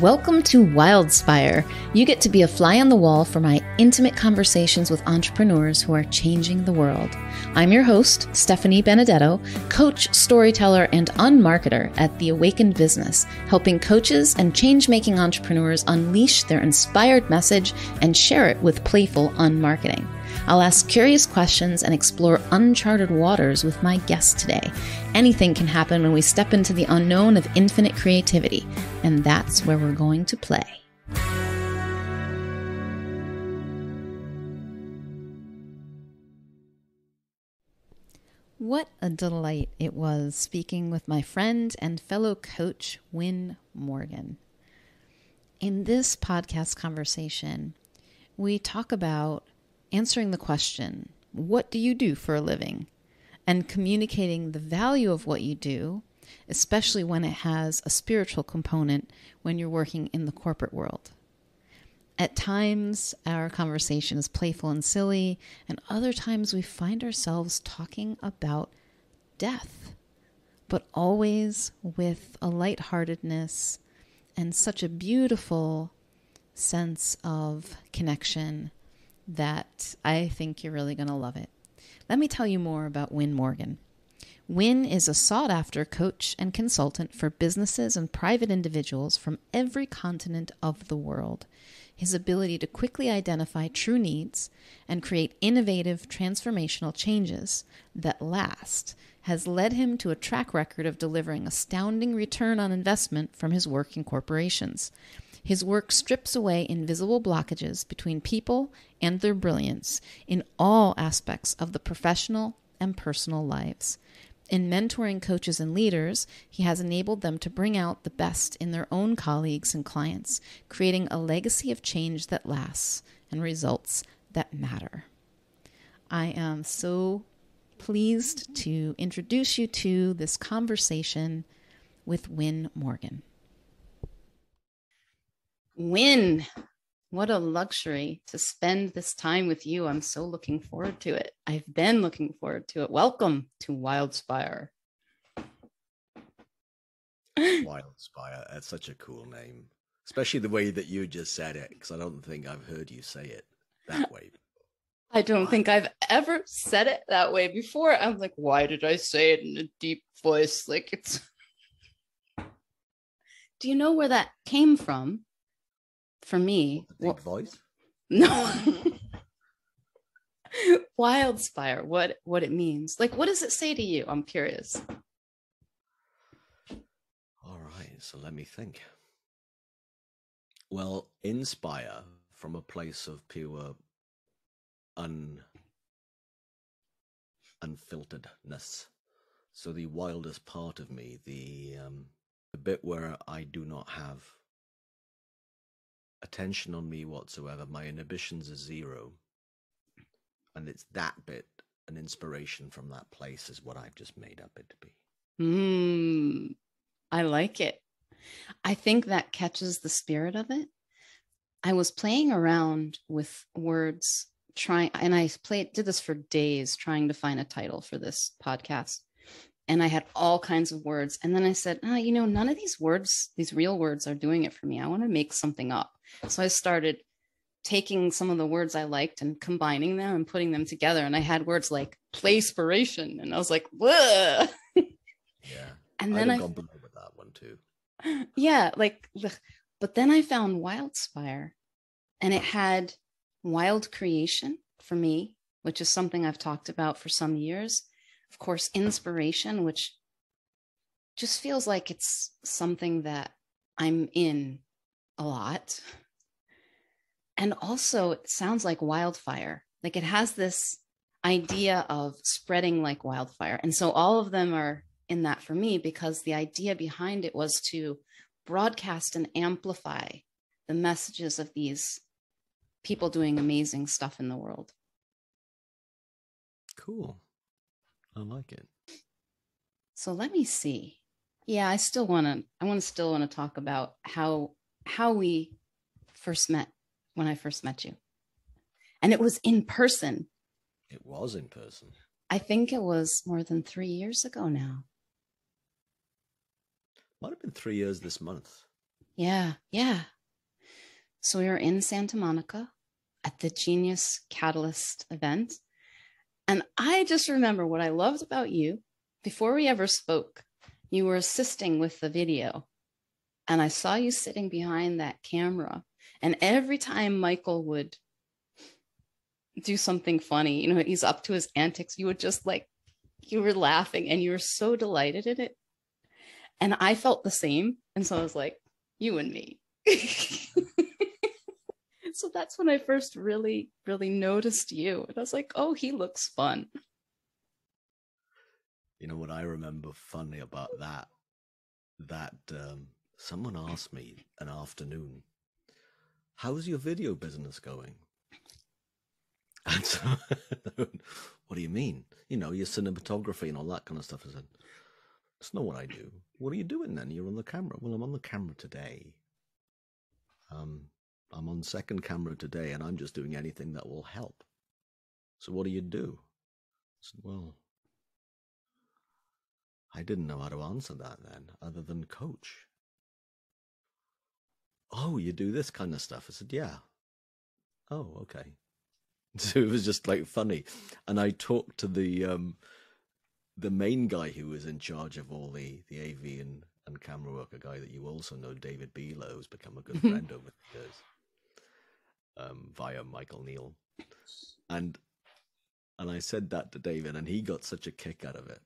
Welcome to Wildspire. You get to be a fly on the wall for my intimate conversations with entrepreneurs who are changing the world. I'm your host, Stephanie Benedetto, coach, storyteller, and unmarketer at The Awakened Business, helping coaches and change-making entrepreneurs unleash their inspired message and share it with playful unmarketing. I'll ask curious questions and explore uncharted waters with my guest today. Anything can happen when we step into the unknown of infinite creativity, and that's where we're going to play. What a delight it was speaking with my friend and fellow coach, Wyn Morgan. In this podcast conversation, we talk about answering the question, what do you do for a living? And communicating the value of what you do, especially when it has a spiritual component when you're working in the corporate world. At times, our conversation is playful and silly, and other times we find ourselves talking about death, but always with a lightheartedness and such a beautiful sense of connection that I think you're really going to love it. Let me tell you more about Wyn Morgan. Wyn is a sought-after coach and consultant for businesses and private individuals from every continent of the world. His ability to quickly identify true needs and create innovative, transformational changes that last has led him to a track record of delivering astounding return on investment from his work in corporations. His work strips away invisible blockages between people and their brilliance in all aspects of the professional and personal lives. In mentoring coaches and leaders, he has enabled them to bring out the best in their own colleagues and clients, creating a legacy of change that lasts and results that matter. I am so pleased to introduce you to this conversation with Wyn Morgan. Wyn, what a luxury to spend this time with you. I'm so looking forward to it. I've been looking forward to it. Welcome to Wildspire. Wildspire, that's such a cool name, especially the way that you just said it, because I don't think I've heard you say it that way. I don't think I've ever said it that way before. I'm like, why did I say it in a deep voice? Like it's... Do you know where that came from? For me, big voice? No. Wildspire, what it means. Like, what does it say to you? I'm curious. All right, so let me think. Well, inspire from a place of pure unfilteredness. So the wildest part of me, the bit where I do not have attention on me whatsoever, my inhibitions are zero, and it's that bit, an inspiration from that place is what I've just made up it to be. I like it. I think that catches the spirit of it. I was playing around with words, and I did this for days trying to find a title for this podcast. And I had all kinds of words. And then I said, none of these words, these real words are doing it for me. I want to make something up. So I started taking some of the words I liked and combining them and putting them together. And I had words like playspiration. And I was like, whoa. Yeah. And then I've gone below with that one too. Yeah. But then I found Wildspire, and it had wild creation for me, which is something I've talked about for some years. Of course, inspiration, which just feels like it's something that I'm in a lot. And also, it sounds like wildfire. Like it has this idea of spreading like wildfire. And so all of them are in that for me, because the idea behind it was to broadcast and amplify the messages of these people doing amazing stuff in the world. Cool. I like it. So let me see. Yeah, I still want to talk about how we first met, when I first met you. And it was in person. It was in person. I think it was more than 3 years ago now. Might have been 3 years this month. Yeah. Yeah. So we were in Santa Monica at the Genius Catalyst event. And I just remember what I loved about you before we ever spoke. You were assisting with the video, and I saw you sitting behind that camera. And every time Michael would do something funny, he's up to his antics, you would just like, you were laughing and you were so delighted in it. And I felt the same. And so I was like, you and me. So that's when I first really, really noticed you. And I was like, oh, he looks fun. You know what I remember funny about that someone asked me an afternoon, how's your video business going? And so, what do you mean? Your cinematography and all that kind of stuff. I said, it's not what I do. What are you doing then? You're on the camera. Well, I'm on the camera today. I'm on second camera today, and I'm just doing anything that will help. So what do you do? I said, well, I didn't know how to answer that then, other than coach. Oh, you do this kind of stuff? I said, yeah. Oh, okay. So it was just like funny. And I talked to the main guy who was in charge of all the AV and camera work, a guy that you also know, David Beeler, who's become a good friend over the years, via Michael Neal. And I said that to David, and he got such a kick out of it.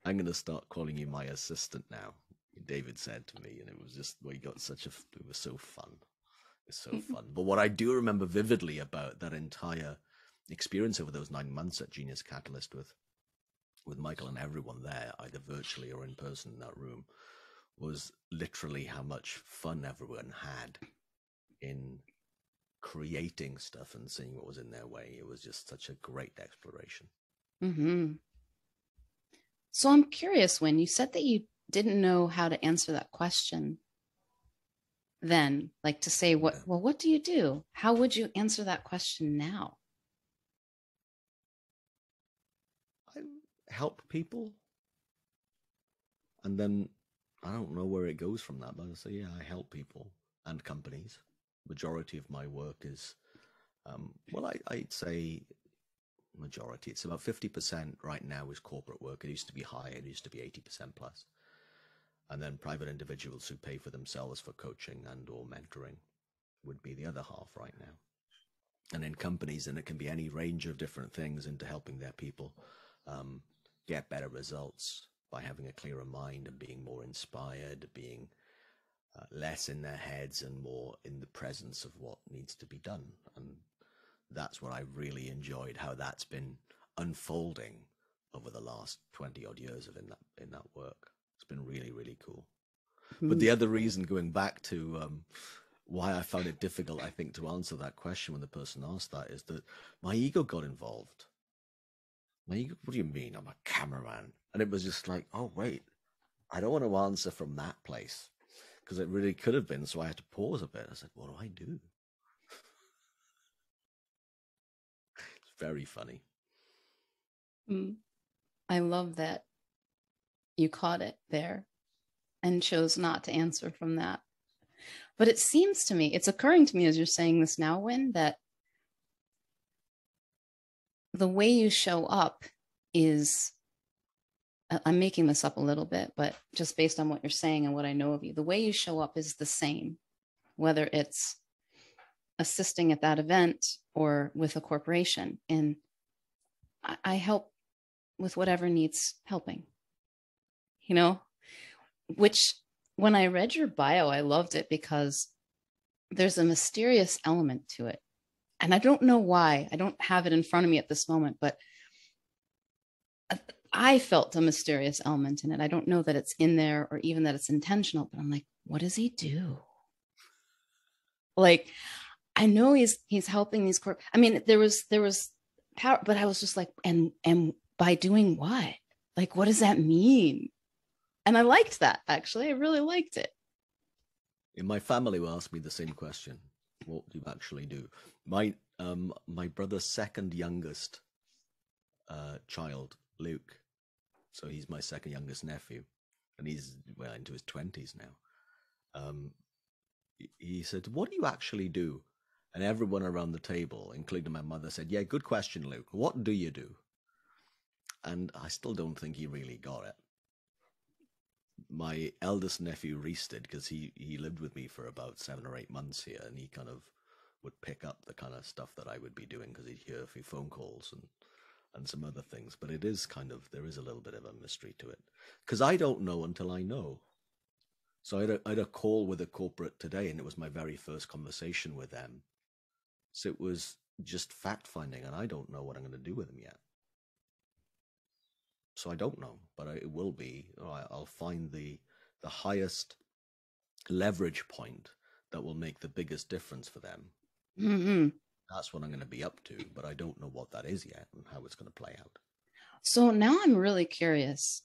I'm going to start calling you my assistant now, David said to me, and it was just, well, he got it was so fun. It's so fun. But what I do remember vividly about that entire experience over those 9 months at Genius Catalyst with Michael and everyone there, either virtually or in person in that room, was literally how much fun everyone had in creating stuff and seeing what was in their way. It was just such a great exploration. Mm-hmm. So I'm curious, when you said that you didn't know how to answer that question then, like to say, what do you do? How would you answer that question now? I help people. And then I don't know where it goes from that, but I say, yeah, I help people and companies. Majority of my work is, well, I'd say majority. It's about 50% right now is corporate work. It used to be higher. It used to be 80% plus. And then private individuals who pay for themselves for coaching and or mentoring would be the other half right now. And in companies, and it can be any range of different things into helping their people get better results by having a clearer mind and being more inspired, being less in their heads and more in the presence of what needs to be done. And that's what I really enjoyed, how that's been unfolding over the last 20 odd years of in that work. It's been really, really cool. But the other reason, going back to why I found it difficult, I think, to answer that question when the person asked that, is that my ego got involved. My ego, what do you mean? I'm a cameraman. And it was just like, oh, wait, I don't want to answer from that place, because it really could have been. So I had to pause a bit. I said, what do I do? It's very funny. I love that you caught it there and chose not to answer from that. But it seems to me, it's occurring to me as you're saying this now, Wyn, that the way you show up is, I'm making this up a little bit, but just based on what you're saying and what I know of you, the way you show up is the same, whether it's assisting at that event or with a corporation. And I help with whatever needs helping, which when I read your bio, I loved it because there's a mysterious element to it. And I don't know why. I don't have it in front of me at this moment, but I felt a mysterious element in it. I don't know that it's in there or even that it's intentional, but I'm like, what does he do? Like, I know he's helping these I mean, there was power, but I was just like, and by doing what? Like, what does that mean? And I liked that, actually. I really liked it. In my family will ask me the same question. What do you actually do? My brother's second youngest child, Luke, so he's my second youngest nephew, and he's well into his 20s now. he said, "What do you actually do?" And everyone around the table, including my mother, said, "Yeah, good question, Luke. What do you do?" And I still don't think he really got it. My eldest nephew, Reese, did, because he lived with me for about 7 or 8 months here, and he kind of would pick up the kind of stuff that I would be doing because he'd hear a few phone calls and some other things. But it is kind of, there is a little bit of a mystery to it, because I don't know until I know. So I had a call with a corporate today, and it was my very first conversation with them. So it was just fact finding, and I don't know what I'm going to do with them yet. So I don't know, but it will be. I'll find the highest leverage point that will make the biggest difference for them. Mm-hmm. That's what I'm going to be up to, but I don't know what that is yet and how it's going to play out. So now I'm really curious.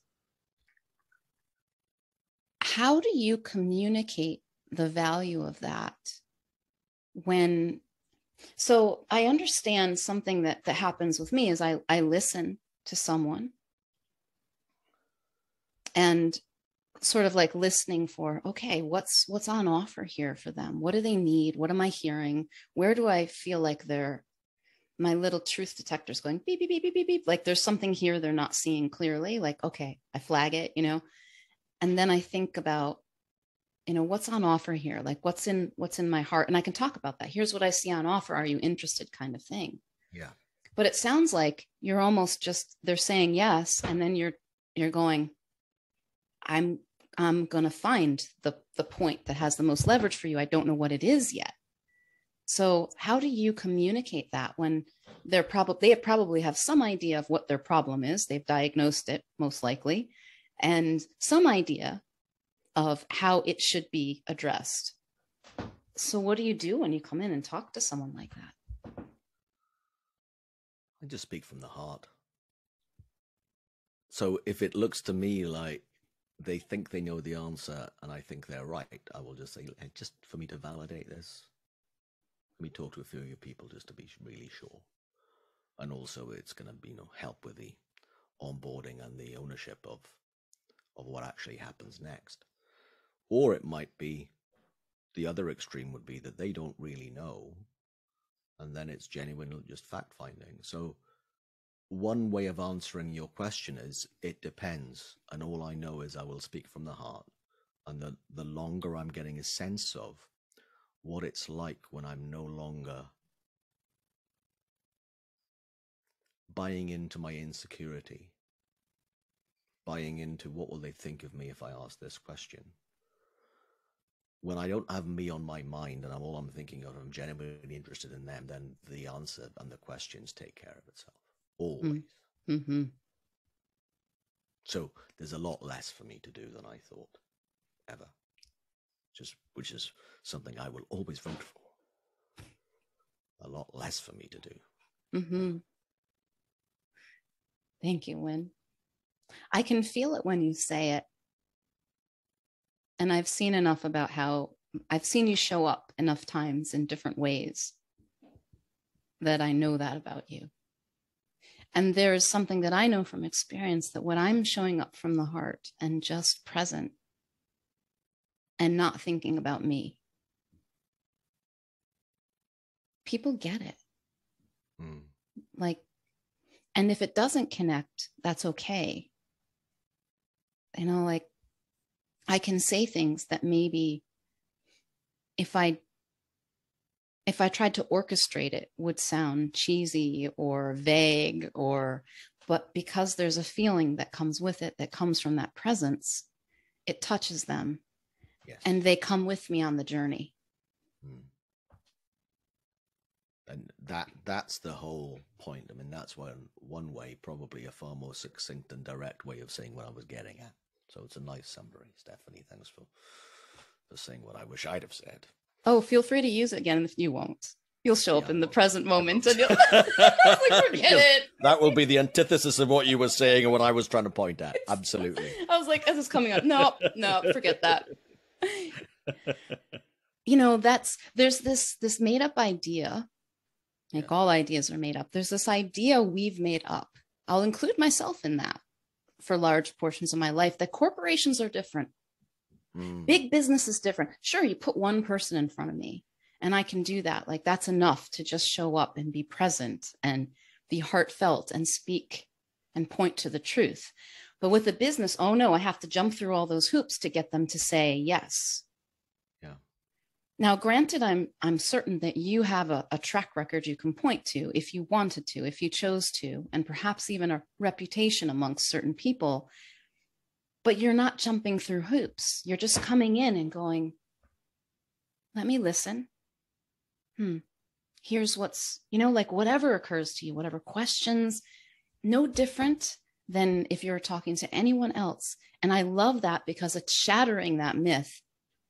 How do you communicate the value of that when? So I understand something that happens with me is I listen to someone and sort of like listening for, okay, what's on offer here for them? What do they need? What am I hearing? Where do I feel like my little truth detector's going beep, beep, beep, beep, beep, beep. Like there's something here they're not seeing clearly. Like, okay, I flag it, and then I think about, what's on offer here? Like what's in my heart? And I can talk about that. Here's what I see on offer. Are you interested, kind of thing. Yeah. But it sounds like you're almost just, they're saying yes. And then you're going, I'm going to find the point that has the most leverage for you. I don't know what it is yet. So how do you communicate that when they probably have some idea of what their problem is? They've diagnosed it most likely, and some idea of how it should be addressed. So what do you do when you come in and talk to someone like that? I just speak from the heart. So if it looks to me like they think they know the answer and I think they're right, I will just say, hey, just for me to validate this, let me talk to a few of your people just to be really sure. And also it's going to be, help with the onboarding and the ownership of what actually happens next. Or it might be the other extreme would be that they don't really know, and then it's genuine just fact finding. So one way of answering your question is it depends, and all I know is I will speak from the heart. And the longer I'm getting a sense of what it's like when I'm no longer buying into my insecurity, buying into what will they think of me if I ask this question. When I don't have me on my mind and I'm thinking of, I'm genuinely interested in them, then the answer and the questions take care of itself. Always. Mm-hmm. So there's a lot less for me to do than I thought, ever. Which is something I will always vote for. A lot less for me to do. Mm-hmm. Thank you, Wyn. I can feel it when you say it. And I've seen enough about how I've seen you show up enough times in different ways that I know that about you. And there is something that I know from experience that when I'm showing up from the heart and just present and not thinking about me, people get it. Like, and if it doesn't connect, that's okay. Like, I can say things that maybe if I tried to orchestrate it would sound cheesy or vague, but because there's a feeling that comes with it, that comes from that presence, it touches them. Yes. And they come with me on the journey. And that's the whole point. I mean, that's one way, probably a far more succinct and direct way of saying what I was getting at. So it's a nice summary, Stephanie. Thanks for saying what I wish I'd have said. Oh, feel free to use it again if you won't. You'll show up in the present moment. And you'll like, forget it. That will be the antithesis of what you were saying and what I was trying to point at. Absolutely. I was like, as it's coming up, no, forget that. There's this made up idea. Like all ideas are made up. There's this idea we've made up. I'll include myself in that for large portions of my life, that corporations are different. Big business is different. Sure, you put one person in front of me and I can do that. Like that's enough to just show up and be present and be heartfelt and speak and point to the truth. But with a business, oh no, I have to jump through all those hoops to get them to say yes. Yeah. Now, granted, I'm certain that you have a track record you can point to if you wanted to, if you chose to, and perhaps even a reputation amongst certain people. But you're not jumping through hoops. You're just coming in and going, let me listen. Here's what's, like whatever occurs to you, whatever questions, no different than if you're talking to anyone else. And I love that because it's shattering that myth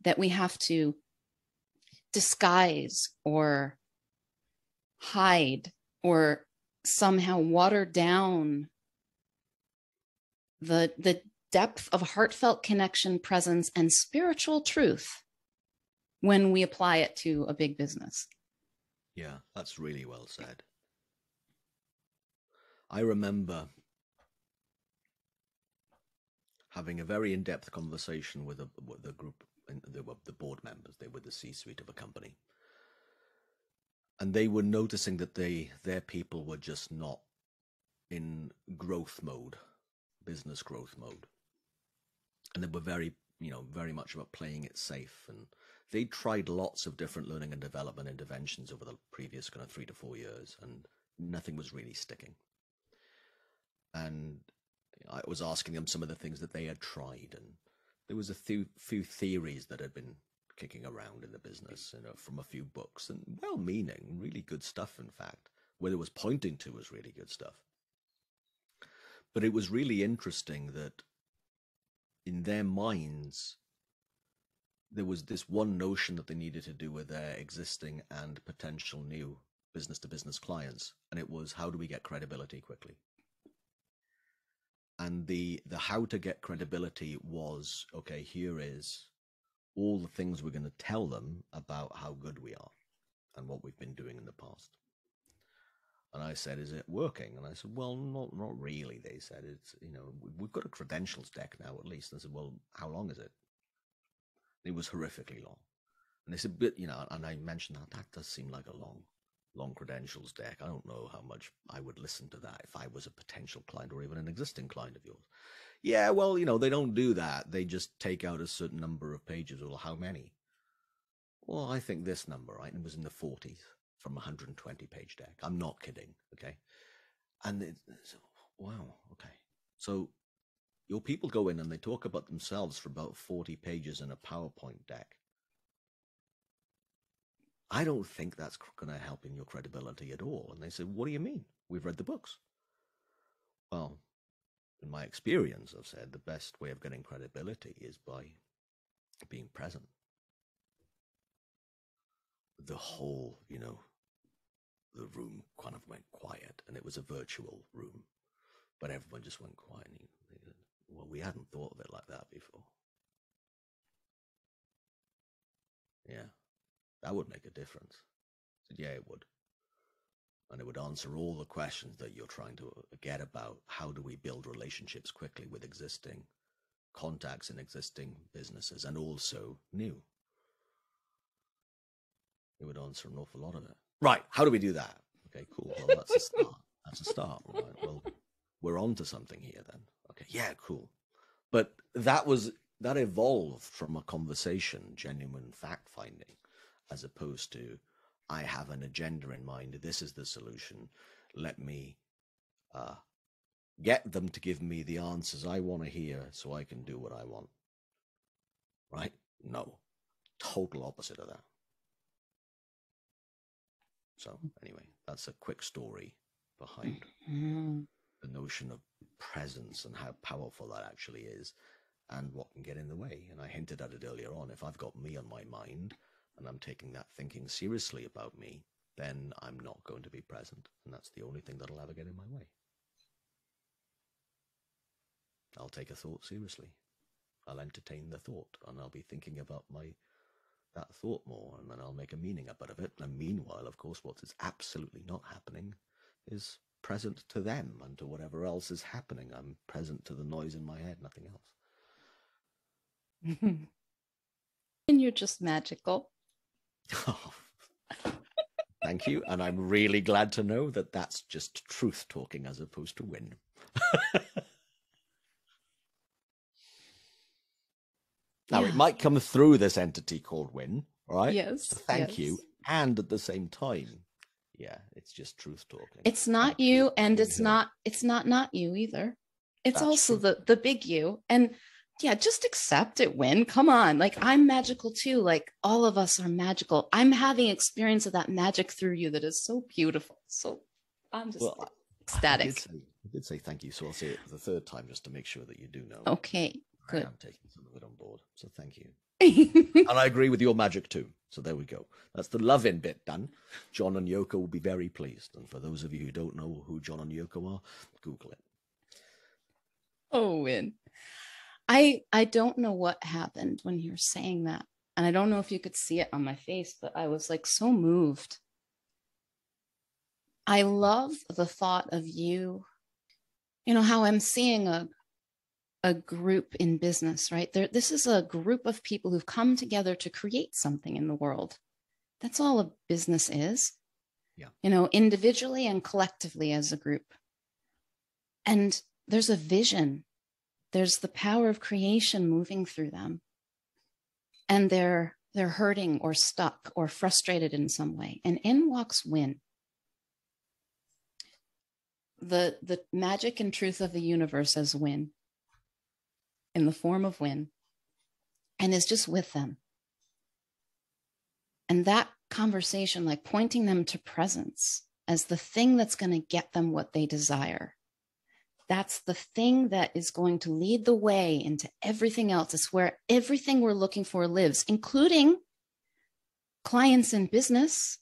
that we have to disguise or hide or somehow water down the depth of heartfelt connection, presence, and spiritual truth when we apply it to a big business. Yeah, that's really well said. I remember having a very in-depth conversation with the group, the board members. They were the C-suite of a company. And they were noticing that their people were just not in growth mode, business growth mode. And they were very much about playing it safe. And they tried lots of different learning and development interventions over the previous kind of 3 to 4 years, and nothing was really sticking. And I was asking them some of the things that they had tried, and there was a few theories that had been kicking around in the business, from a few books, and well-meaning, really good stuff, in fact. Where it was pointing to was really good stuff. But it was really interesting that in their minds, there was this one notion that they needed to do with their existing and potential new business-to-business clients, and it was, how do we get credibility quickly? And the how to get credibility was, okay, here is all the things we're going to tell them about how good we are and what we've been doing in the past. And I said, is it working? And I said, well, not really. They said, it's, we've got a credentials deck now, at least. And I said, well, how long is it? It was horrifically long. And they said, but, and I mentioned that does seem like a long credentials deck. I don't know how much I would listen to that if I was a potential client or even an existing client of yours. Yeah, well, they don't do that. They just take out a certain number of pages. Well, how many? Well, I think this number, right? And it was in the 40s from a 120-page deck. I'm not kidding, okay? And wow, okay. So your people go in and they talk about themselves for about 40 pages in a PowerPoint deck. I don't think that's going to help in your credibility at all. And they said, what do you mean? We've read the books. Well, in my experience, I've said the best way of getting credibility is by being present. The whole, the room kind of went quiet, and it was a virtual room, but everyone just went quiet. Well, we hadn't thought of it like that before. Yeah, that would make a difference. I said, yeah, it would. And it would answer all the questions that you're trying to get about how do we build relationships quickly with existing contacts in existing businesses and also new. It would answer an awful lot of it. Right, how do we do that? Okay, cool. Well, that's a start. That's a start. Right? Well, we're on to something here then. Okay, yeah, cool. But that evolved from a conversation, genuine fact-finding, as opposed to, I have an agenda in mind. This is the solution. Let me get them to give me the answers I want to hear so I can do what I want. Right? No. Total opposite of that. So anyway, that's a quick story behind the notion of presence and how powerful that actually is and what can get in the way. And I hinted at it earlier on. If I've got me on my mind and I'm taking that thinking seriously about me, then I'm not going to be present. And that's the only thing that'll ever get in my way. I'll take a thought seriously. I'll entertain the thought and I'll be thinking about that thought more, and then I'll make a meaning out of it. And meanwhile, of course, what is absolutely not happening is present to them and to whatever else is happening. I'm present to the noise in my head, nothing else. And you're just magical. Oh, thank you. And I'm really glad to know that that's just truth talking as opposed to Wyn. Now, it might come through this entity called Wyn, all right? Yes. So thank you. And at the same time, yeah, it's just truth talking. It's not you, and it's not you either. It's That's also the big you. And yeah, just accept it, Wyn. Come on. Like, I'm magical too. Like, all of us are magical. I'm having experience of that magic through you that is so beautiful. So I'm just ecstatic. I did say thank you, so I'll say it the third time just to make sure that you do know. Okay, good. I'm taking some of it on board, so thank you. And I agree with your magic too. So there we go. That's the love-in bit done. John and Yoko will be very pleased. And for those of you who don't know who John and Yoko are, Google it. Oh, Wyn. I don't know what happened when you were saying that. And I don't know if you could see it on my face, but I was like so moved. I love the thought of you, how I'm seeing a group in business, right? This is a group of people who've come together to create something in the world. That's all a business is. Yeah. Individually and collectively as a group. And there's a vision. There's the power of creation moving through them. And they're hurting or stuck or frustrated in some way. And in walks Wyn. The magic and truth of the universe as Wyn, in the form of Wyn, and is just with them. And that conversation, like pointing them to presence as the thing that's going to get them what they desire. That's the thing that is going to lead the way into everything else. It's where everything we're looking for lives, including clients in business.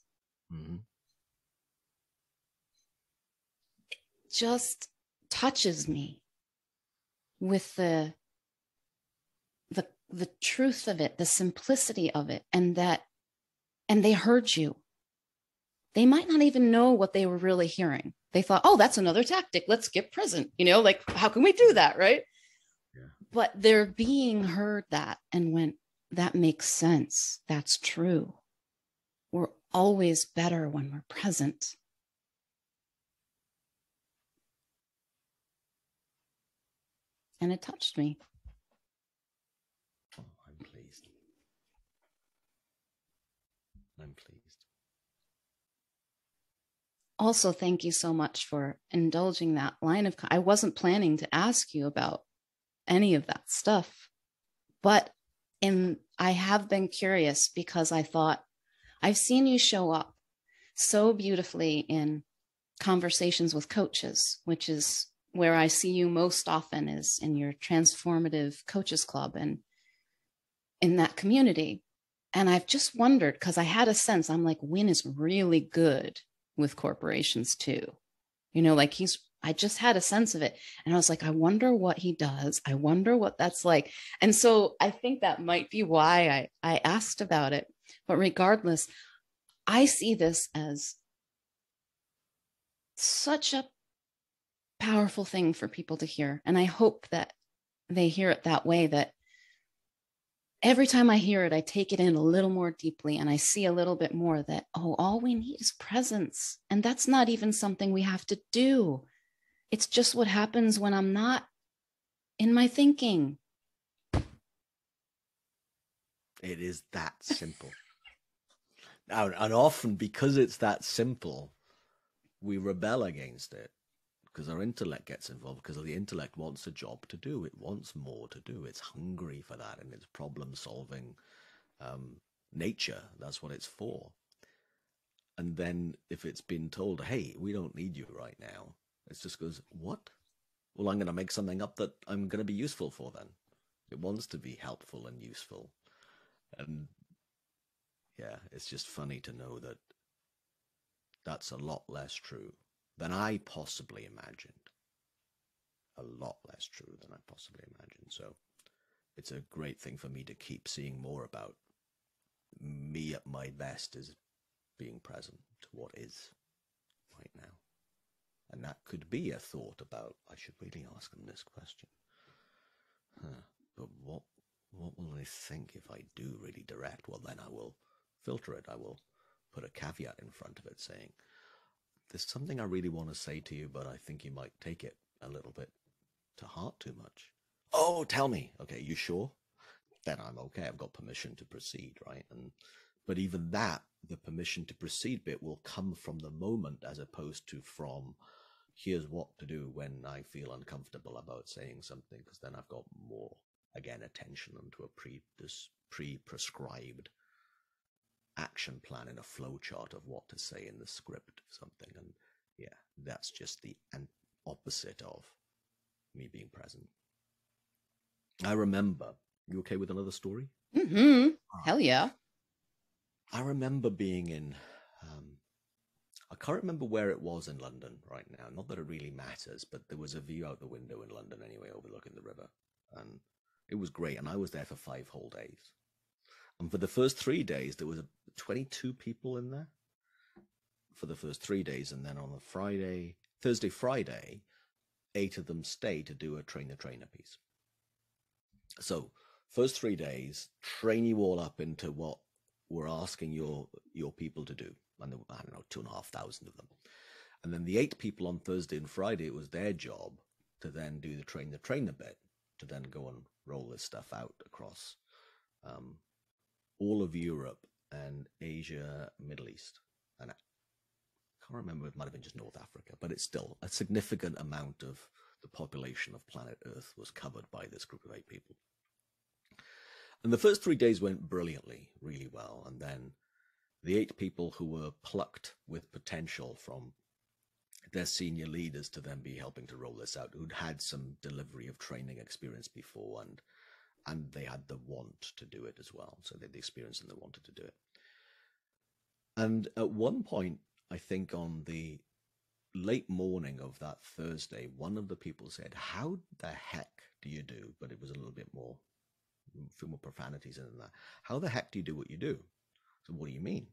Mm-hmm. It just touches me with the truth of it, the simplicity of it, and they heard you. They might not even know what they were really hearing. They thought, oh, that's another tactic. Let's get present. Like, how can we do that? Right. Yeah. But they're being heard that and went, that makes sense. That's true. We're always better when we're present. And it touched me. Oh, I'm pleased. I'm pleased. Also, thank you so much for indulging that line of. I wasn't planning to ask you about any of that stuff, but I have been curious because I thought I've seen you show up so beautifully in conversations with coaches, which is where I see you most often, is in your transformative coaches club and in that community. And I've just wondered, because I had a sense, I'm like, Wyn is really good with corporations too. I just had a sense of it. And I was like, I wonder what he does. I wonder what that's like. And so I think that might be why I asked about it. But regardless, I see this as such a powerful thing for people to hear. And I hope that they hear it that way, that every time I hear it, I take it in a little more deeply and I see a little bit more that, all we need is presence. And that's not even something we have to do. It's just what happens when I'm not in my thinking. It is that simple. And often because it's that simple, we rebel against it. Because our intellect gets involved, because the intellect wants a job to do. It wants more to do. It's hungry for that, and it's problem-solving nature. That's what it's for. And then if it's been told, hey, we don't need you right now, it just goes, what? Well, I'm going to make something up that I'm going to be useful for then. It wants to be helpful and useful. And yeah, it's just funny to know that that's a lot less true than I possibly imagined. A lot less true than I possibly imagined. So it's a great thing for me to keep seeing more about. Me at my best is being present to what is right now. And that could be a thought about, I should really ask them this question. But what will they think if I do really direct? Well, then I will filter it. I will put a caveat in front of it saying, there's something I really want to say to you, but I think you might take it a little bit to heart too much. Oh, tell me. Okay, you sure? Then I'm okay. I've got permission to proceed, right? But even that, the permission to proceed bit will come from the moment as opposed to from here's what to do when I feel uncomfortable about saying something, because then I've got more, again, attention onto a pre-prescribed action plan in a flow chart of what to say in the script or something. And yeah, that's just the opposite of me being present. I remember, you okay with another story? Mm-hmm. Hell yeah. I remember being in, I can't remember where it was in London right now. Not that it really matters, but there was a view out the window in London anyway, overlooking the river. And it was great. And I was there for 5 whole days. And for the first 3 days, there was 22 people in there for the first 3 days. And then on the Thursday, Friday, 8 of them stayed to do a train-the-trainer piece. So first 3 days, train you all up into what we're asking your people to do. And there were, I don't know, 2,500 of them. And then the 8 people on Thursday and Friday, it was their job to then do the train-the-trainer bit, to then go and roll this stuff out across all of Europe and Asia, Middle East. And I can't remember, it might have been just North Africa, but it's still a significant amount of the population of planet Earth was covered by this group of 8 people. And the first 3 days went brilliantly, really well. And then the 8 people who were plucked with potential from their senior leaders to then be helping to roll this out, who'd had some delivery of training experience before, and they had the want to do it as well. So they had the experience and they wanted to do it. And at one point, I think on the late morning of that Thursday, one of the people said, "How the heck do you do?" But it was a little bit more, a few more profanities in that. "How the heck do you do what you do?" So what do you mean?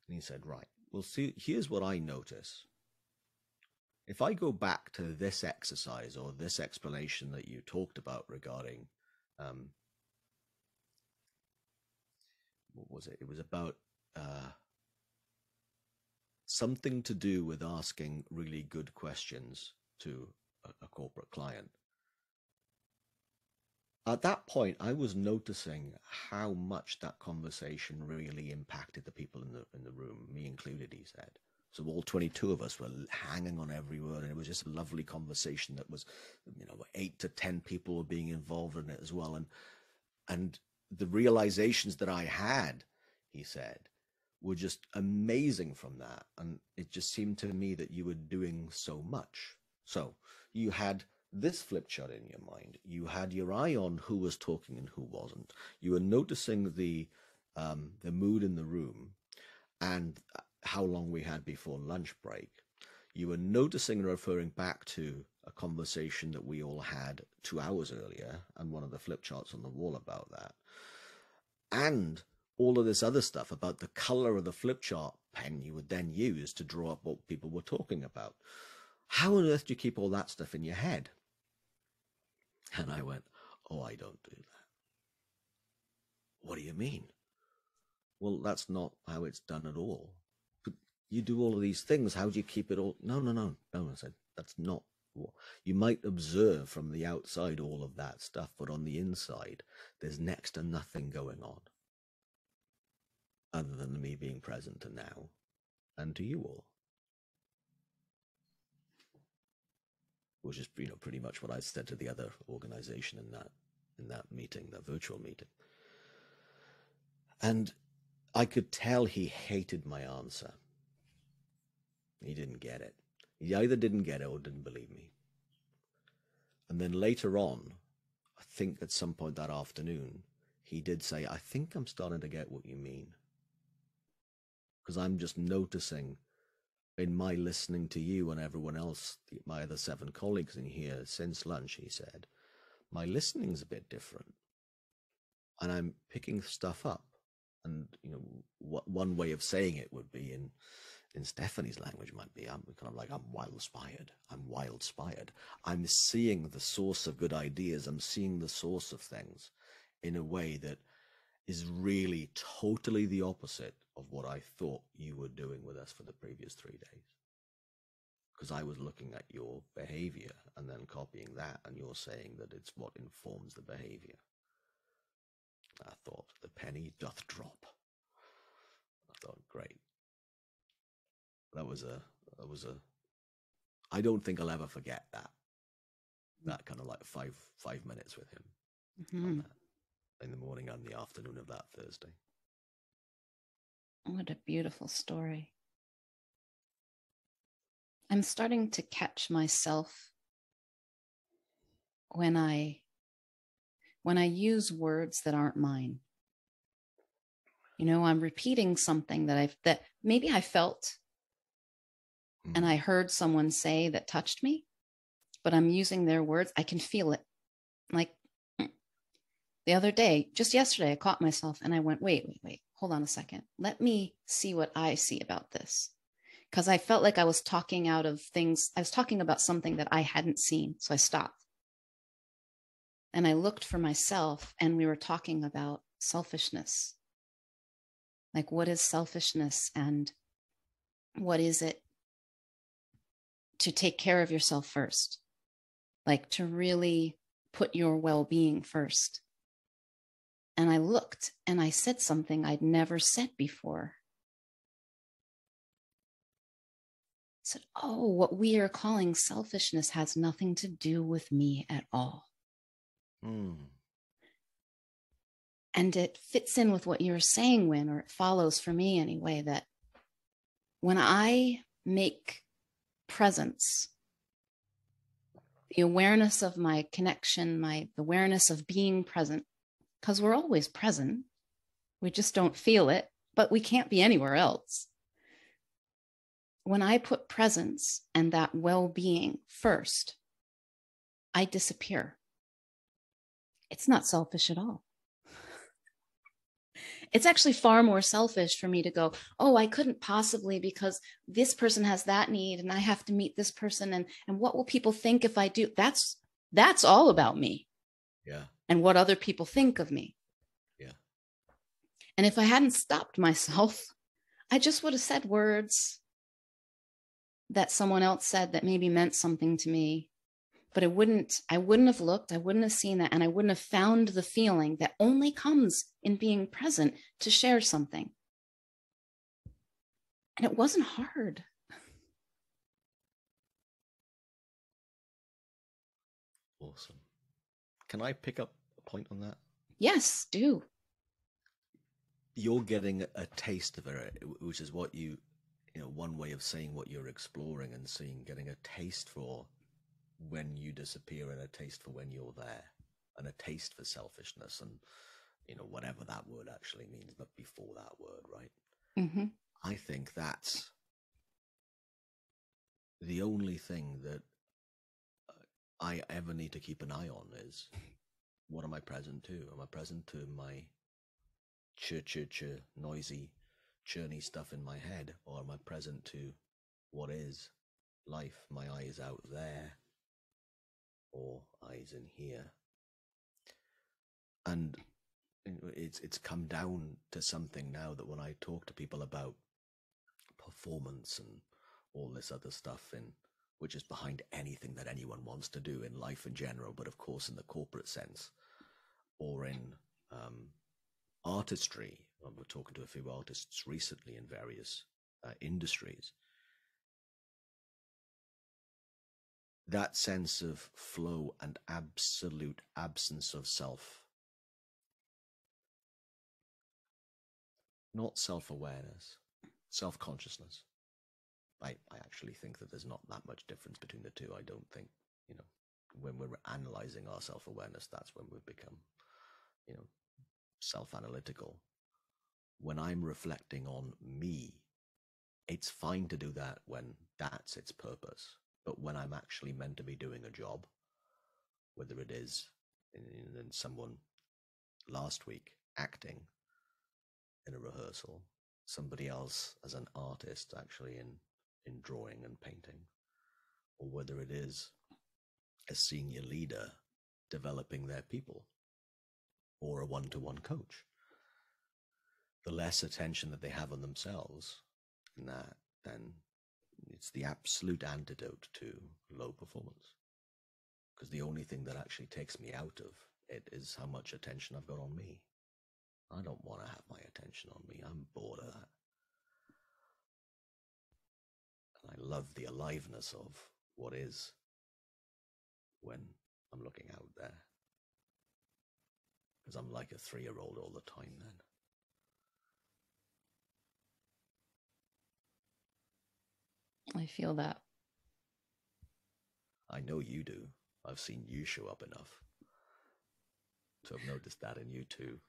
And he said, "Right, well, see, here's what I notice. If I go back to this exercise or this explanation that you talked about regarding, what was it? It was about something to do with asking really good questions to a corporate client. At that point, I was noticing how much that conversation really impacted the people in the room, me included," he said. So all 22 of us were hanging on every word, and it was just a lovely conversation that was, 8 to 10 people were being involved in it as well. And the realizations that I had, he said, were just amazing from that. And it just seemed to me that you were doing so much. So you had this flip chart in your mind. You had your eye on who was talking and who wasn't. You were noticing the mood in the room and how long we had before lunch break. You were noticing and referring back to a conversation that we all had 2 hours earlier and one of the flip charts on the wall about that. And all of this other stuff about the color of the flip chart pen you would then use to draw up what people were talking about. How on earth do you keep all that stuff in your head? And I went, "Oh, I don't do that." "What do you mean?" "Well, that's not how it's done at all." "But you do all of these things. How do you keep it all?" No. I said, "That's not what you might observe from the outside, all of that stuff. But on the inside, there's next to nothing going on other than me being present to now and to you all." Which is, pretty much what I said to the other organization in that meeting, that virtual meeting. And I could tell he hated my answer. He didn't get it. He either didn't get it or didn't believe me. And then later on, I think at some point that afternoon, he did say, "I think I'm starting to get what you mean. Because I'm just noticing in my listening to you and everyone else, my other 7 colleagues in here since lunch," he said, "my listening's a bit different. And I'm picking stuff up." And, one way of saying it would be in Stephanie's language might be, I'm kind of like, I'm wild-spired. I'm seeing the source of good ideas. I'm seeing the source of things. in a way that is really totally the opposite of what I thought you were doing with us for the previous 3 days. Because I was looking at your behavior and then copying that, and you're saying that it's what informs the behavior. I thought the penny doth drop. I thought, great. That was a. I don't think I'll ever forget that. That kind of like five minutes with him on that, in the morning and the afternoon of that Thursday. What a beautiful story. I'm starting to catch myself when I use words that aren't mine. You know, I'm repeating something that maybe I felt and I heard someone say that touched me, but I'm using their words. I can feel it. Like the other day, just yesterday, I caught myself and I went, wait, hold on a second. Let me see what I see about this. Because I felt like I was talking out of things. I was talking about something that I hadn't seen. So I stopped. And I looked for myself, and we were talking about selfishness. Like, what is selfishness, and what is it to take care of yourself first? Like, to really put your well-being first. And I looked and I said something I'd never said before. I said, oh, what we are calling selfishness has nothing to do with me at all. And it fits in with what you're saying, Wyn, or it follows for me anyway, that when I make presence, the awareness of my connection, the awareness of being present, because we're always present, we just don't feel it, but we can't be anywhere else. When I put presence and that well-being first, I disappear. It's not selfish at all. It's actually far more selfish for me to go, oh, I couldn't possibly because this person has that need and I have to meet this person. And what will people think if I do? That's all about me. Yeah. And what other people think of me. Yeah. And if I hadn't stopped myself, I just would have said words that someone else said that maybe meant something to me. But I wouldn't have looked, I wouldn't have seen that, and I wouldn't have found the feeling that only comes in being present to share something. And it wasn't hard. Awesome. Can I pick up a point on that? Yes, do. You're getting a taste of it, which is what you know, one way of saying what you're exploring and seeing, getting a taste for when you disappear and a taste for when you're there and a taste for selfishness and, you know, whatever that word actually means, but before that word, right? Mm-hmm. I think that's the only thing that I ever need to keep an eye on is what am I present to? Am I present to my noisy, churny stuff in my head, or am I present to what is life? My eyes out there, or eyes in here. And it's come down to something now that when I talk to people about performance and all this other stuff, which is behind anything that anyone wants to do in life in general, but of course in the corporate sense, or in artistry. We're talking to a few artists recently in various industries. That sense of flow and absolute absence of self. Not self-awareness, self-consciousness. I actually think that there's not that much difference between the two. I don't think, you know, when we're analyzing our self-awareness, that's when we become, you know, self-analytical. When I'm reflecting on me, it's fine to do that when that's its purpose. But when I'm actually meant to be doing a job, whether it is in someone last week acting in a rehearsal, somebody else as an artist actually in drawing and painting, or whether it is a senior leader developing their people, or a one-to-one coach. The less attention that they have on themselves in that, then it's the absolute antidote to low performance. Because the only thing that actually takes me out of it is how much attention I've got on me. I don't want to have my attention on me. I'm bored of that. And I love the aliveness of what is when I'm looking out there. Because I'm like a 3-year-old all the time then. I feel that. I know you do. I've seen you show up enough to have noticed that in you too.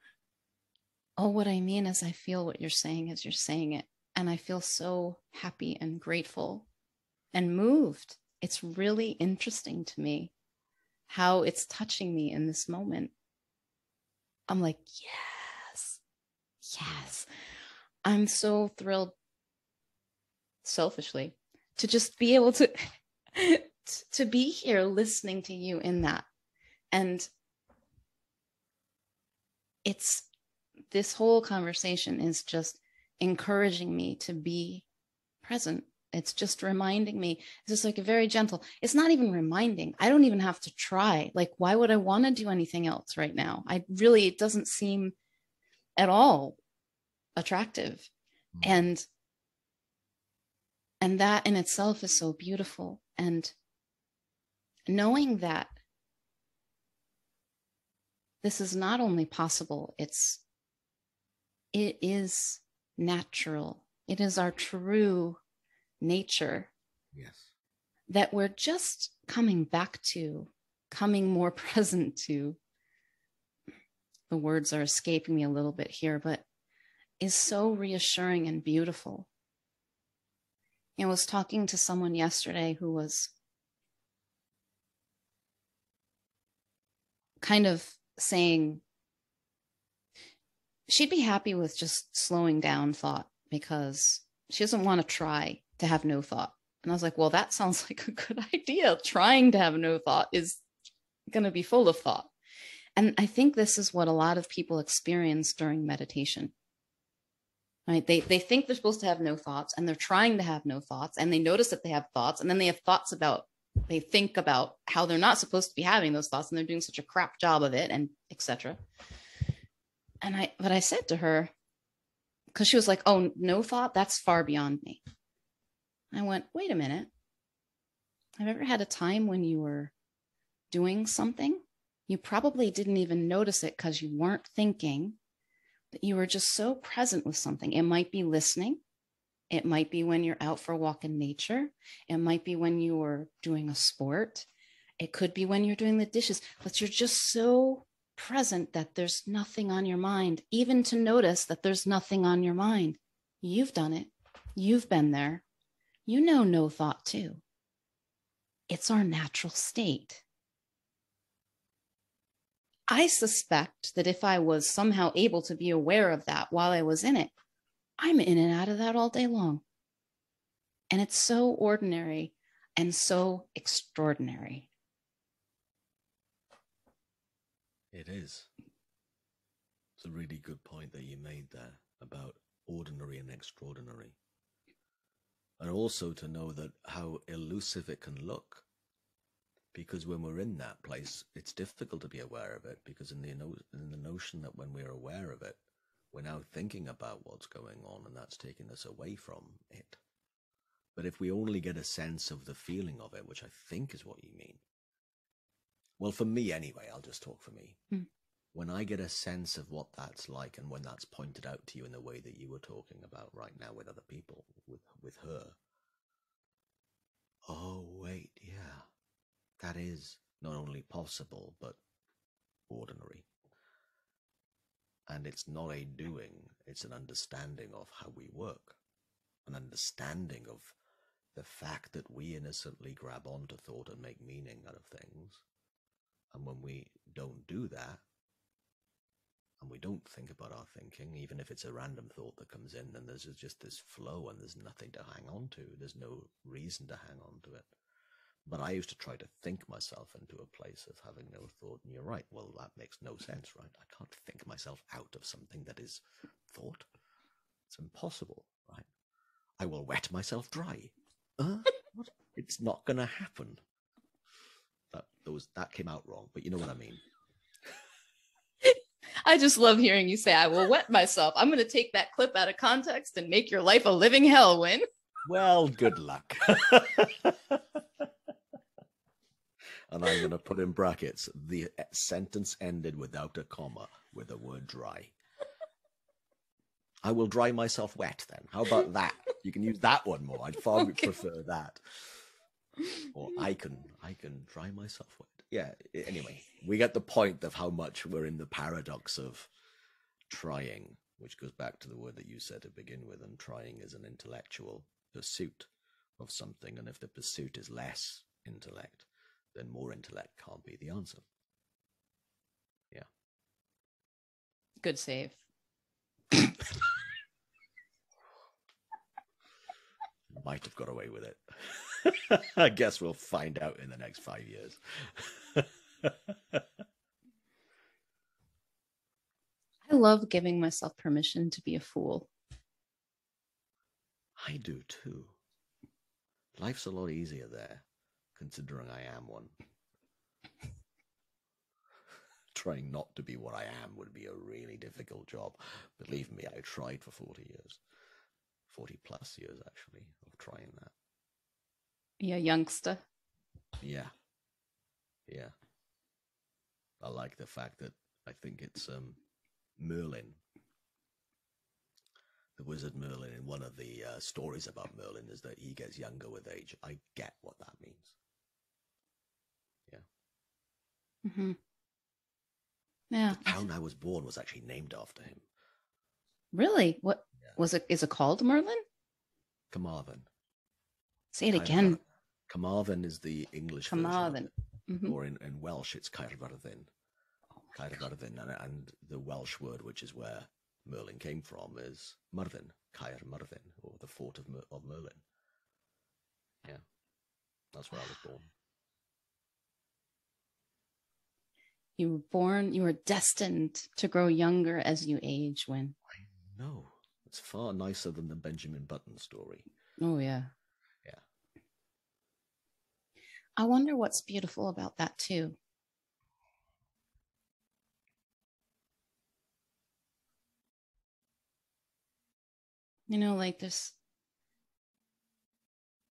Oh, what I mean is I feel what you're saying as you're saying it. And I feel so happy and grateful and moved. It's really interesting to me how it's touching me in this moment. I'm like, yes, yes. I'm so thrilled, selfishly, to just be able to to be here listening to you in that. And it's, this whole conversation is just encouraging me to be present. It's just reminding me, it's just like a very gentle, it's not even reminding. I don't even have to try. Like, why would I want to do anything else right now? It doesn't seem at all attractive. And that in itself is so beautiful. And knowing that this is not only possible, it is natural. It is our true nature. Yes. That we're just coming back to, coming more present to. The words are escaping me a little bit here, but is so reassuring and beautiful. I was talking to someone yesterday who was kind of saying she'd be happy with just slowing down thought because she doesn't want to try to have no thought. And I was like, well, that sounds like a good idea. Trying to have no thought is going to be full of thought. And I think this is what a lot of people experience during meditation. Right? They think they're supposed to have no thoughts, and they're trying to have no thoughts, and they notice that they have thoughts, and then they have thoughts about, they think about how they're not supposed to be having those thoughts, and they're doing such a crap job of it, and etc. But I said to her, because she was like, oh, no thought, that's far beyond me. I went, wait a minute. Have you ever had a time when you were doing something? You probably didn't even notice it because you weren't thinking, but you were just so present with something. It might be listening. It might be when you're out for a walk in nature. It might be when you were doing a sport. It could be when you're doing the dishes, but you're just so present that there's nothing on your mind, even to notice that there's nothing on your mind. You've done it. You've been there. You know no thought too. It's our natural state. I suspect that if I was somehow able to be aware of that while I was in it, I'm in and out of that all day long. And it's so ordinary and so extraordinary. It is. It's a really good point that you made there about ordinary and extraordinary. And also to know that how elusive it can look. Because when we're in that place, it's difficult to be aware of it, because in the notion that when we're aware of it, we're now thinking about what's going on, and that's taking us away from it. But if we only get a sense of the feeling of it, which I think is what you mean. Well, for me anyway, I'll just talk for me. When I get a sense of what that's like, and when that's pointed out to you in the way that you were talking about right now with other people, with her. Oh, wait, yeah. That is not only possible, but ordinary. And it's not a doing, it's an understanding of how we work. An understanding of the fact that we innocently grab onto thought and make meaning out of things. And when we don't do that, and we don't think about our thinking, even if it's a random thought that comes in, then there's just this flow and there's nothing to hang on to. There's no reason to hang on to it. But I used to try to think myself into a place of having no thought. And you're right. Well, that makes no sense, right? I can't think myself out of something that is thought. It's impossible, right? I will wet myself dry. What? It's not going to happen. That came out wrong, but you know what I mean. I just love hearing you say, I will wet myself. I'm going to take that clip out of context and make your life a living hell, Wyn. Well, good luck. And I'm going to put in brackets, the sentence ended without a comma with the word dry. I will dry myself wet then. How about that? You can use that one more. I'd far prefer that. Or I can dry myself wet. Yeah, anyway, we get the point of how much we're in the paradox of trying, which goes back to the word that you said to begin with, and trying is an intellectual pursuit of something. And if the pursuit is less intellect, then more intellect can't be the answer. Yeah. Good save. Might have got away with it. I guess we'll find out in the next 5 years. I love giving myself permission to be a fool. I do too. Life's a lot easier there, considering I am one. Trying not to be what I am would be a really difficult job. Believe me, I tried for 40 years. 40 plus years, actually, of trying that. Yeah, youngster. Yeah. I like the fact that I think it's Merlin, the wizard Merlin, in one of the stories about Merlin is that he gets younger with age. I get what that means. Yeah. Mm-hmm. Yeah. The town I was born was actually named after him. Really? What was it? Is it called Merlin? Carmarthen. Say it again. Carmarthen is the English Carmarthen. version. Mm-hmm. Or in Welsh, it's Caerfyrddin. Caerfyrddin, and the Welsh word, which is where Merlin came from, is Myrddin, Caermyrddin, or the fort of Merlin. Yeah, that's where I was born. You were destined to grow younger as you age, Wyn. I know. It's far nicer than the Benjamin Button story. Oh, yeah. Yeah. I wonder what's beautiful about that, too. You know, like this,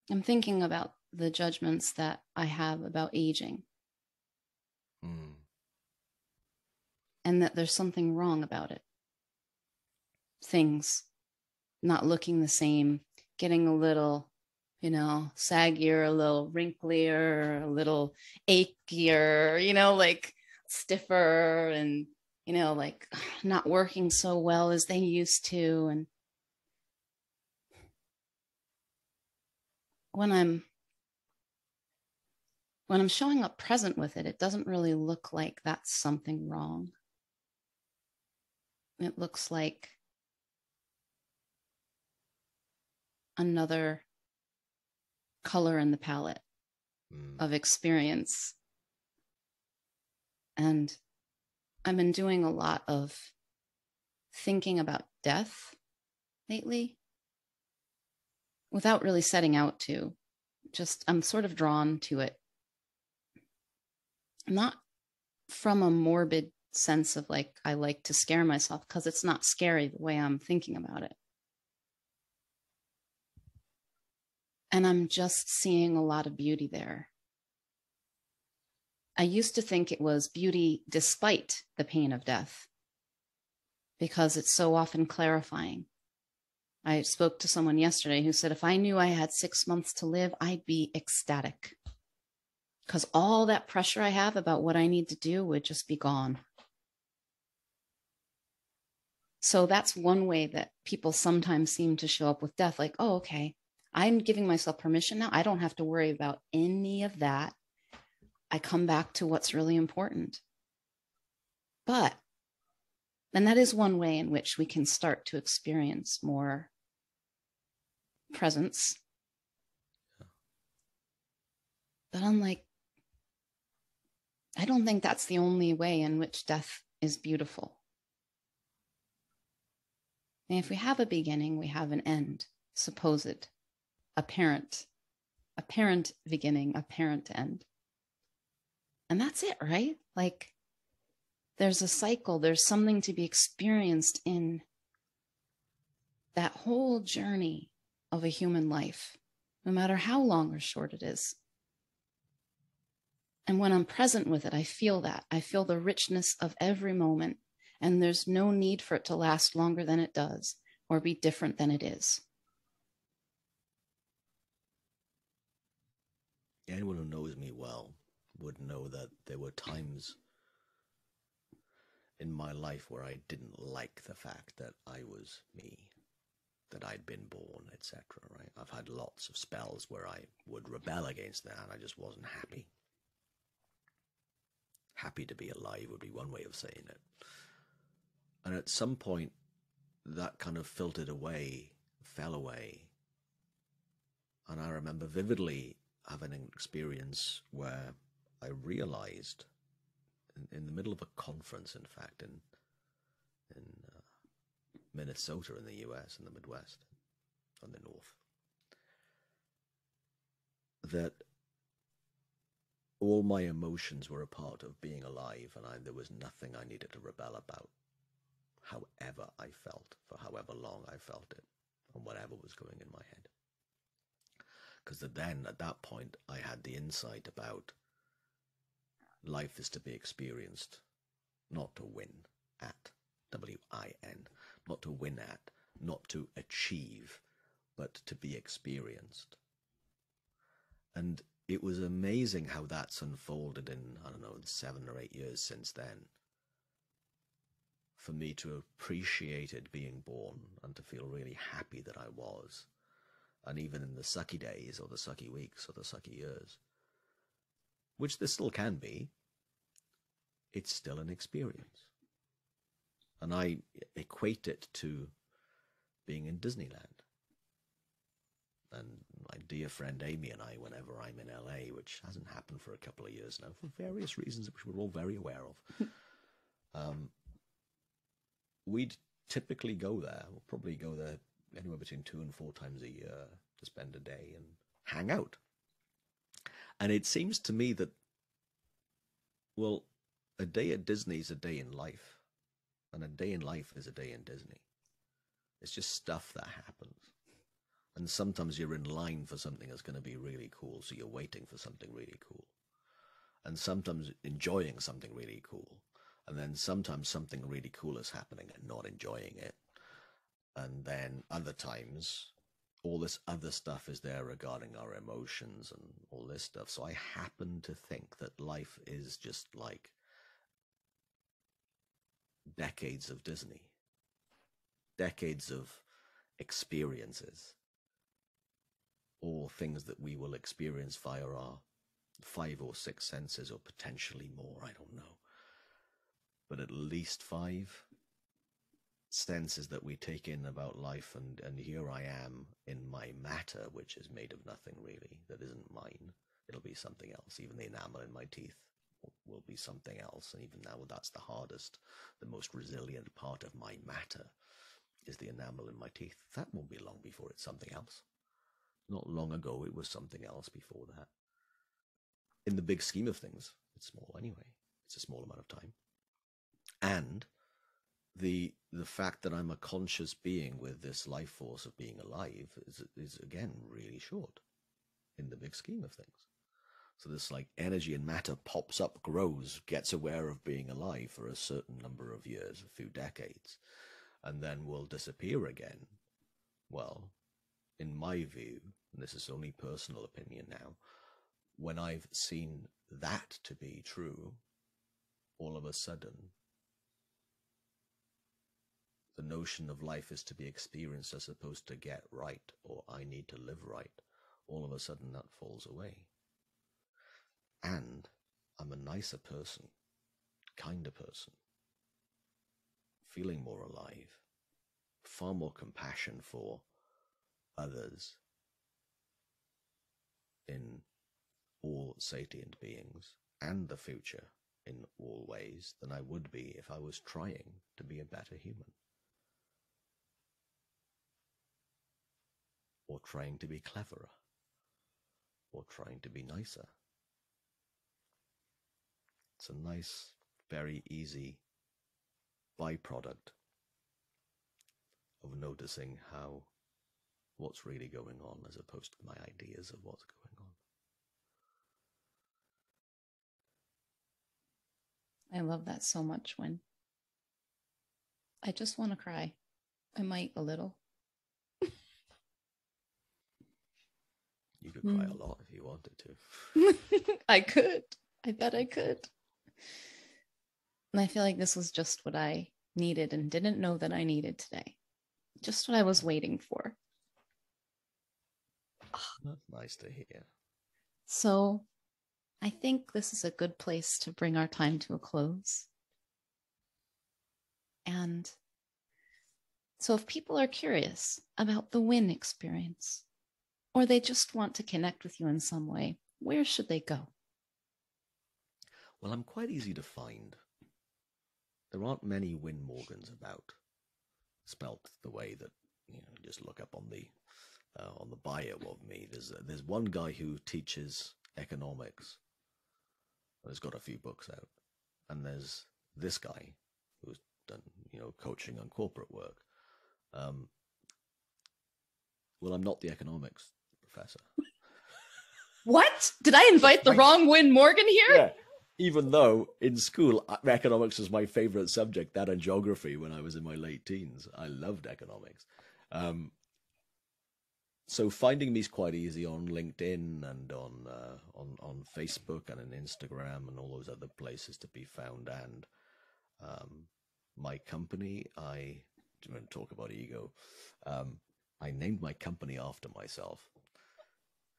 I'm thinking about the judgments that I have about aging. Mm. And that there's something wrong about it. Things not looking the same, getting a little, saggier, a little wrinklier, a little achier, like stiffer and, like not working so well as they used to. And when I'm showing up present with it, it doesn't really look like that's something wrong. It looks like another color in the palette of experience. And I've been doing a lot of thinking about death lately without really setting out to. Just, I'm sort of drawn to it. Not from a morbid sense of like, I like to scare myself, because it's not scary the way I'm thinking about it. And I'm just seeing a lot of beauty there. I used to think it was beauty despite the pain of death, because it's so often clarifying. I spoke to someone yesterday who said, if I knew I had 6 months to live, I'd be ecstatic, because all that pressure I have about what I need to do would just be gone. So that's one way that people sometimes seem to show up with death. Like, oh, okay, I'm giving myself permission now. I don't have to worry about any of that. I come back to what's really important. But, and that is one way in which we can start to experience more presence. But I don't think that's the only way in which death is beautiful. And if we have a beginning, we have an end, supposed, apparent beginning, apparent end. And that's it, right? Like, there's a cycle, there's something to be experienced in that whole journey of a human life, no matter how long or short it is. And when I'm present with it, I feel that. I feel the richness of every moment, and there's no need for it to last longer than it does or be different than it is. Anyone who knows me well would know that there were times in my life where I didn't like the fact that I was me, that I'd been born, etc. Right? I've had lots of spells where I would rebel against that. I just wasn't happy. Happy to be alive would be one way of saying it. And at some point, that kind of filtered away, fell away. And I remember vividly having an experience where I realized, in the middle of a conference, in fact, in Minnesota in the US, in the Midwest, and the North, that all my emotions were a part of being alive, and there was nothing I needed to rebel about, however I felt, for however long I felt it, and whatever was going in my head. Because then, at that point, I had the insight about life is to be experienced, not to win at, W-I-N, not to win at, not to achieve, but to be experienced. And it was amazing how that's unfolded in, I don't know, 7 or 8 years since then. For me to appreciate it being born and to feel really happy that I was. And even in the sucky days or the sucky weeks or the sucky years, which there still can be, it's still an experience. And I equate it to being in Disneyland. And my dear friend Amy and I, whenever I'm in LA, which hasn't happened for a couple of years now, for various reasons which we're all very aware of, we'd typically go there. We'll probably go there anywhere between 2 and 4 times a year to spend a day and hang out. And it seems to me that, well, a day at Disney is a day in life, and a day in life is a day in Disney. It's just stuff that happens. And sometimes you're in line for something that's going to be really cool, so you're waiting for something really cool. And sometimes enjoying something really cool. And then sometimes something really cool is happening and not enjoying it. And then other times, all this other stuff is there regarding our emotions and all this stuff. So I happen to think that life is just like decades of Disney. Decades of experiences. All things that we will experience via our 5 or 6 senses, or potentially more, I don't know. But at least 5 senses that we take in about life, and here I am in my matter, which is made of nothing really, that isn't mine. It'll be something else. Even the enamel in my teeth will be something else, and even now that's the hardest, the most resilient part of my matter is the enamel in my teeth. That won't be long before it's something else. Not long ago it was something else before that. In the big scheme of things, it's small anyway. It's a small amount of time. And the fact that I'm a conscious being with this life force of being alive is again really short in the big scheme of things. So this like energy and matter pops up, grows, gets aware of being alive for a certain number of years, a few decades, and then will disappear again. Well, in my view, and this is only personal opinion now, when I've seen that to be true, all of a sudden, the notion of life is to be experienced as opposed to get right, or I need to live right, all of a sudden that falls away. And I'm a nicer person, kinder person, feeling more alive, far more compassion for others in all sentient beings and the future in all ways than I would be if I was trying to be a better human. Or trying to be cleverer. Or trying to be nicer. It's a nice, very easy byproduct of noticing what's really going on as opposed to my ideas of what's going on. I love that so much, Wyn. I just want to cry. I might a little. You could cry a lot if you wanted to. I could. I bet I could. And I feel like this was just what I needed and didn't know that I needed today. Just what I was waiting for. That's nice to hear. So I think this is a good place to bring our time to a close. And so if people are curious about the Wyn experience, or they just want to connect with you in some way, where should they go? Well, I'm quite easy to find. There aren't many Wyn Morgans about, spelt the way that, just look up on the bio of me. There's one guy who teaches economics. He's got a few books out, and there's this guy who's done coaching on corporate work. Well, I'm not the economics professor. What? Did I invite the wrong Wyn Morgan here? Yeah. Even though in school, economics was my favorite subject, that and geography when I was in my late teens. I loved economics. So finding me is quite easy on LinkedIn and on Facebook and on Instagram and all those other places to be found. And my company, I want to talk about ego. I named my company after myself.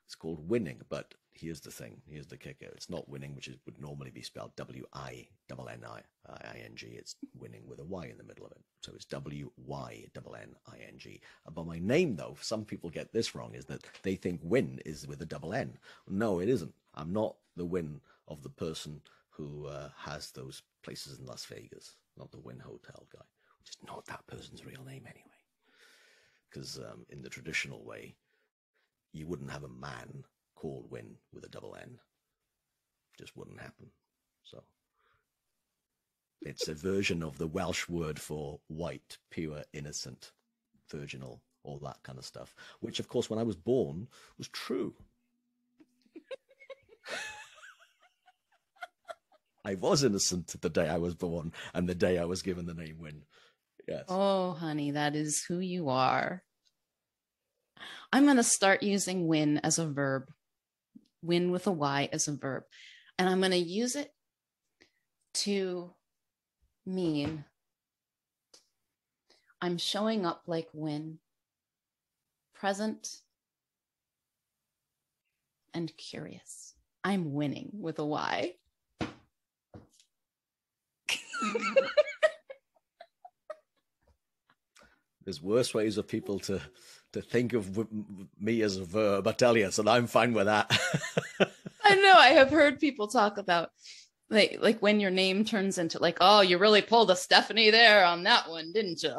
It's called Winning, but here's the thing. Here's the kicker. It's not winning, which would normally be spelled W-I-N-N-I-I-N-G. It's winning with a Y in the middle of it. So it's W-Y-N-N-I-N-G. But my name, though, some people get this wrong, is that they think Wyn is with a double N. No, it isn't. I'm not the Wyn of the person who has those places in Las Vegas, not the Wyn Hotel guy, which is not that person's real name anyway. Because in the traditional way, you wouldn't have a man called Wyn with a double N. Just wouldn't happen. So it's a version of the Welsh word for white, pure, innocent, virginal, all that kind of stuff, which, of course, when I was born, was true. I was innocent the day I was born and the day I was given the name Wyn. Yes. Oh, honey, that is who you are. I'm going to start using Wyn as a verb. Wyn with a Y as a verb. And I'm going to use it to mean I'm showing up like Wyn, present and curious. I'm winning with a Y. There's worse ways of people to think of me as a verb, I tell you, so I'm fine with that. I know. I have heard people talk about like when your name turns into like, oh, you really pulled a Stephanie there on that one, didn't you?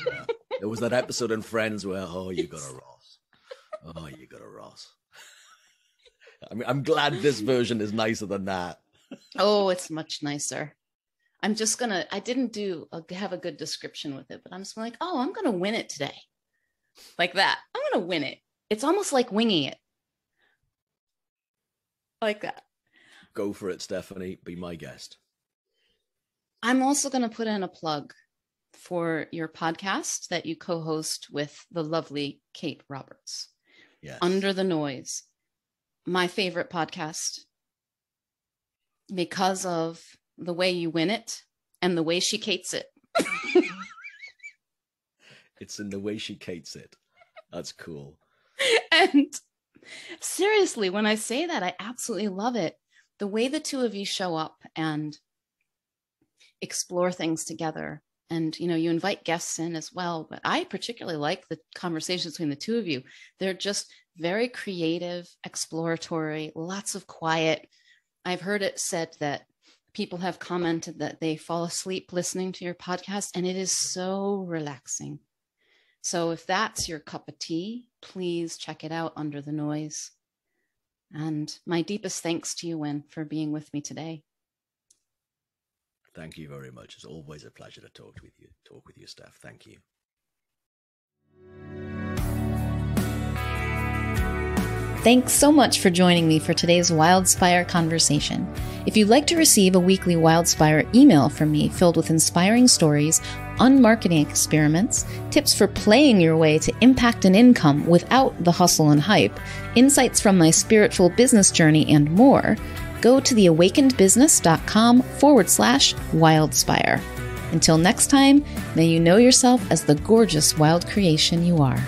Yeah. There was that episode in Friends where, oh, you got a Ross. Oh, you got a Ross. I mean, I'm glad this version is nicer than that. Oh, it's much nicer. I didn't have a good description with it, but I'm just like, oh, I'm going to win it today. Like that. I'm going to win it. It's almost like winging it. Like that. Go for it, Stephanie. Be my guest. I'm also going to put in a plug for your podcast that you co-host with the lovely Kate Roberts. Yes. Under the Noise. My favorite podcast. Because of the way you win it and the way she Kates it. It's in the way she Kates it. That's cool. And seriously, when I say that, I absolutely love it. The way the two of you show up and explore things together. And, you invite guests in as well. But I particularly like the conversations between the two of you. They're just very creative, exploratory, lots of quiet. I've heard it said that people have commented that they fall asleep listening to your podcast, and it is so relaxing. So if that's your cup of tea, please check it out, Under the Noise. And my deepest thanks to you, Wyn, for being with me today. Thank you very much. It's always a pleasure to talk with you, Steph. Thank you. Thanks so much for joining me for today's Wildspire conversation. If you'd like to receive a weekly Wildspire email from me filled with inspiring stories, unmarketing experiments, tips for playing your way to impact and income without the hustle and hype, insights from my spiritual business journey, and more, go to theawakenedbusiness.com/Wildspire. Until next time, may you know yourself as the gorgeous wild creation you are.